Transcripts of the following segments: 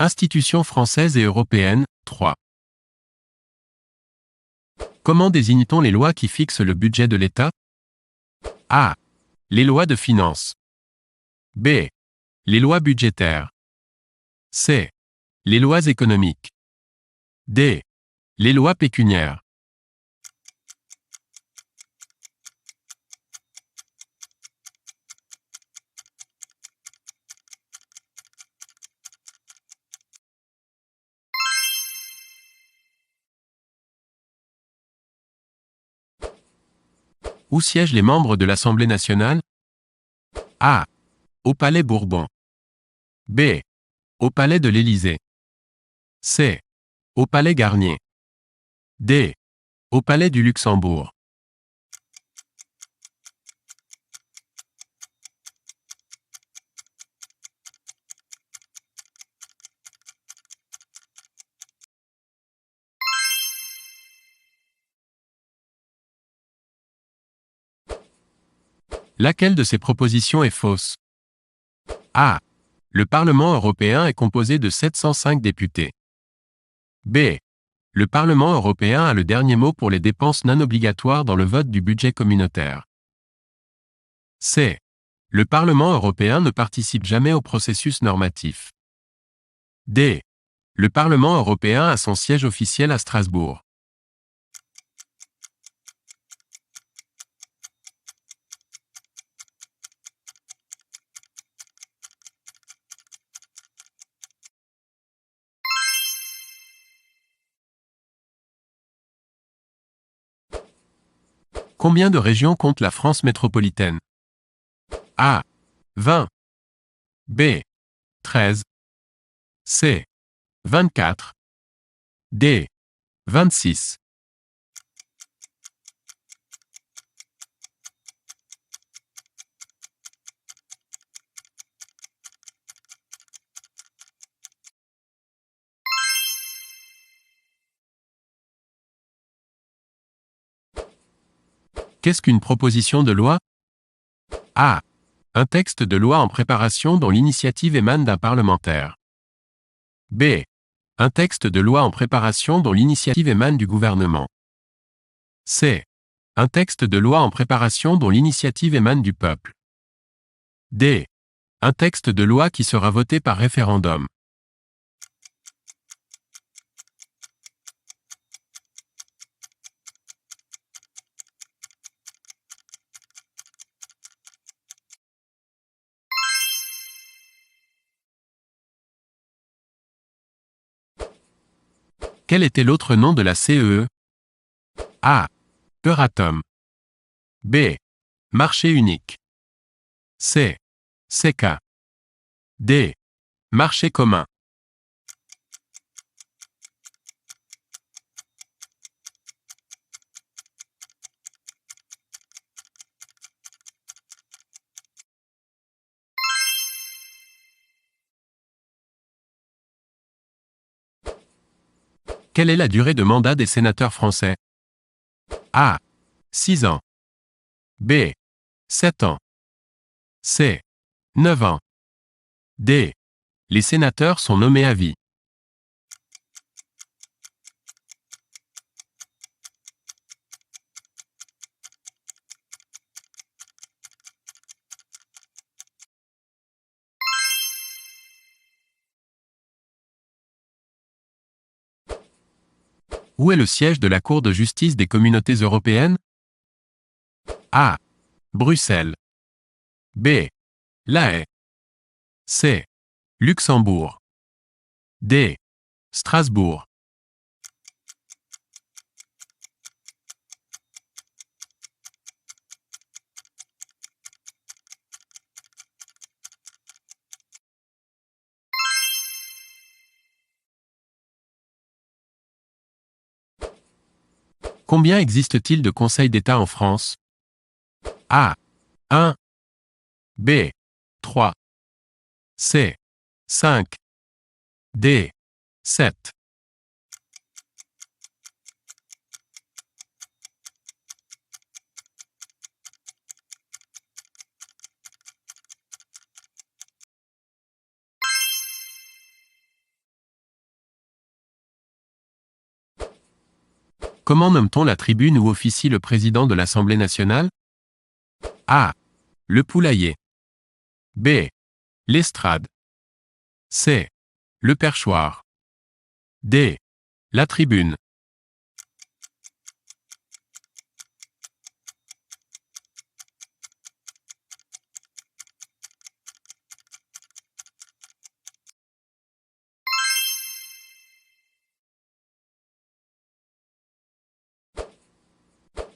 Institutions françaises et européennes, 3. Comment désigne-t-on les lois qui fixent le budget de l'État? A. Les lois de finances. B. Les lois budgétaires. C. Les lois économiques. D. Les lois pécuniaires. Où siègent les membres de l'Assemblée nationale? A. Au Palais Bourbon. B. Au Palais de l'Élysée. C. Au Palais Garnier. D. Au Palais du Luxembourg. Laquelle de ces propositions est fausse? A. Le Parlement européen est composé de 705 députés. B. Le Parlement européen a le dernier mot pour les dépenses non obligatoires dans le vote du budget communautaire. C. Le Parlement européen ne participe jamais au processus normatif. D. Le Parlement européen a son siège officiel à Strasbourg. Combien de régions compte la France métropolitaine? A. 20. B. 13. C. 24. D. 26. Qu'est-ce qu'une proposition de loi? A. Un texte de loi en préparation dont l'initiative émane d'un parlementaire. B. Un texte de loi en préparation dont l'initiative émane du gouvernement. C. Un texte de loi en préparation dont l'initiative émane du peuple. D. Un texte de loi qui sera voté par référendum. Quel était l'autre nom de la CEE? A. Euratom. B. Marché unique. C. SECA. D. Marché commun. Quelle est la durée de mandat des sénateurs français? A. 6 ans. B. 7 ans. C. 9 ans. D. Les sénateurs sont nommés à vie. Où est le siège de la Cour de justice des communautés européennes? A. Bruxelles. B. La Haye. C. Luxembourg. D. Strasbourg. Combien existe-t-il de conseils d'État en France? A. 1. B. 3. C. 5. D. 7. Comment nomme-t-on la tribune où officie le président de l'Assemblée nationale? A. Le poulailler. B. L'estrade. C. Le perchoir. D. La tribune.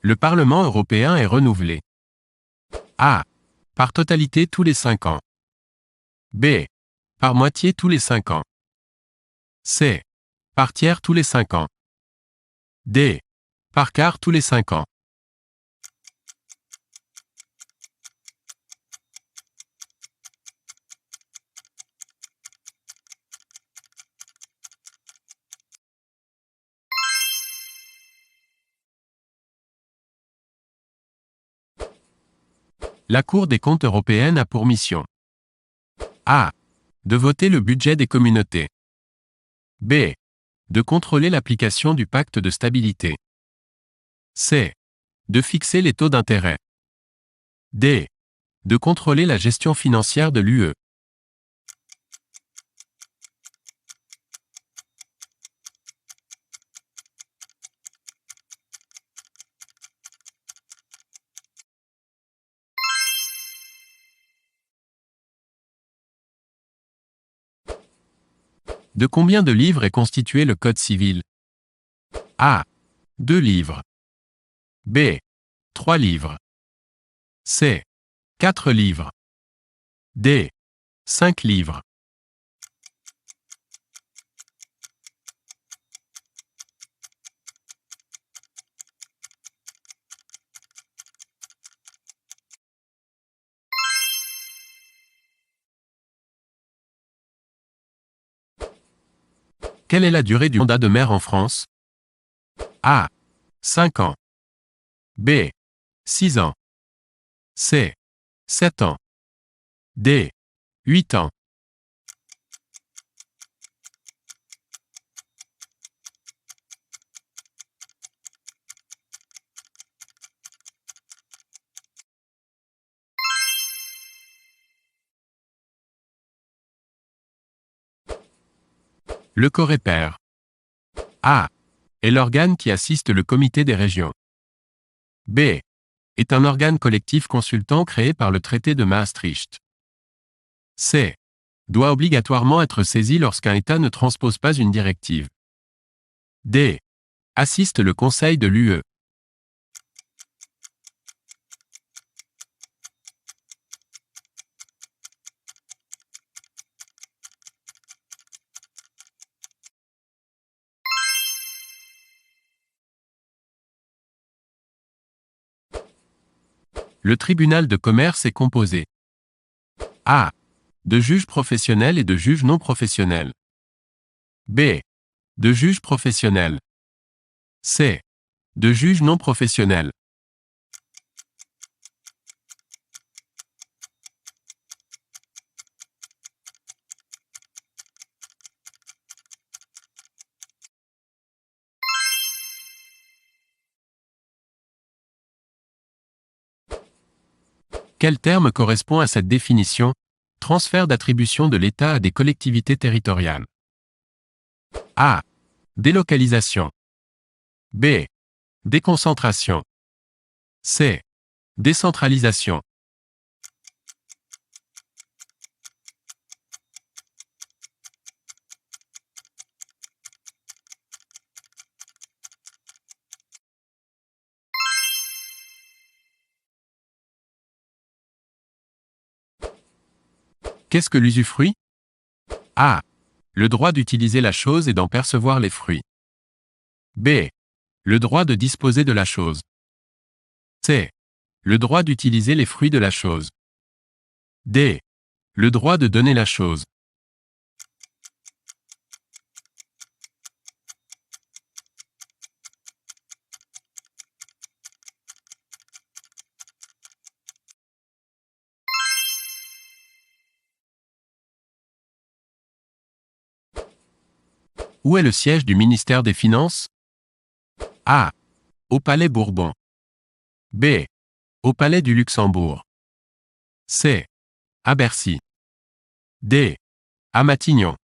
Le Parlement européen est renouvelé. A. Par totalité tous les 5 ans. B. Par moitié tous les 5 ans. C. Par tiers tous les 5 ans. D. Par quart tous les 5 ans. La Cour des comptes européenne a pour mission A. De voter le budget des communautés. B. De contrôler l'application du pacte de stabilité. C. De fixer les taux d'intérêt. D. De contrôler la gestion financière de l'UE. De combien de livres est constitué le Code civil? A. 2 livres. B. 3 livres. C. 4 livres. D. 5 livres. Quelle est la durée du mandat de maire en France? A. 5 ans. B. 6 ans. C. 7 ans. D. 8 ans. Le Coreper. A. Est l'organe qui assiste le Comité des régions. B. Est un organe collectif consultant créé par le traité de Maastricht. C. Doit obligatoirement être saisi lorsqu'un État ne transpose pas une directive. D. Assiste le Conseil de l'UE. Le tribunal de commerce est composé A. De juges professionnels et de juges non professionnels. B. De juges professionnels. C. De juges non professionnels. Quel terme correspond à cette définition? Transfert d'attribution de l'État à des collectivités territoriales. A. Délocalisation. B. Déconcentration. C. Décentralisation. Qu'est-ce que l'usufruit? A. Le droit d'utiliser la chose et d'en percevoir les fruits. B. Le droit de disposer de la chose. C. Le droit d'utiliser les fruits de la chose. D. Le droit de donner la chose. Où est le siège du ministère des Finances? A. Au Palais Bourbon. B. Au Palais du Luxembourg. C. À Bercy. D. À Matignon.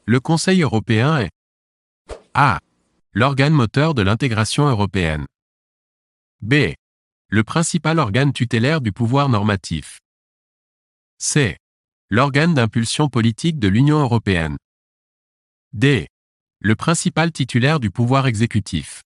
Le Conseil européen est A. L'organe moteur de l'intégration européenne. B. Le principal organe tutélaire du pouvoir normatif. C. L'organe d'impulsion politique de l'Union européenne. D. Le principal titulaire du pouvoir exécutif.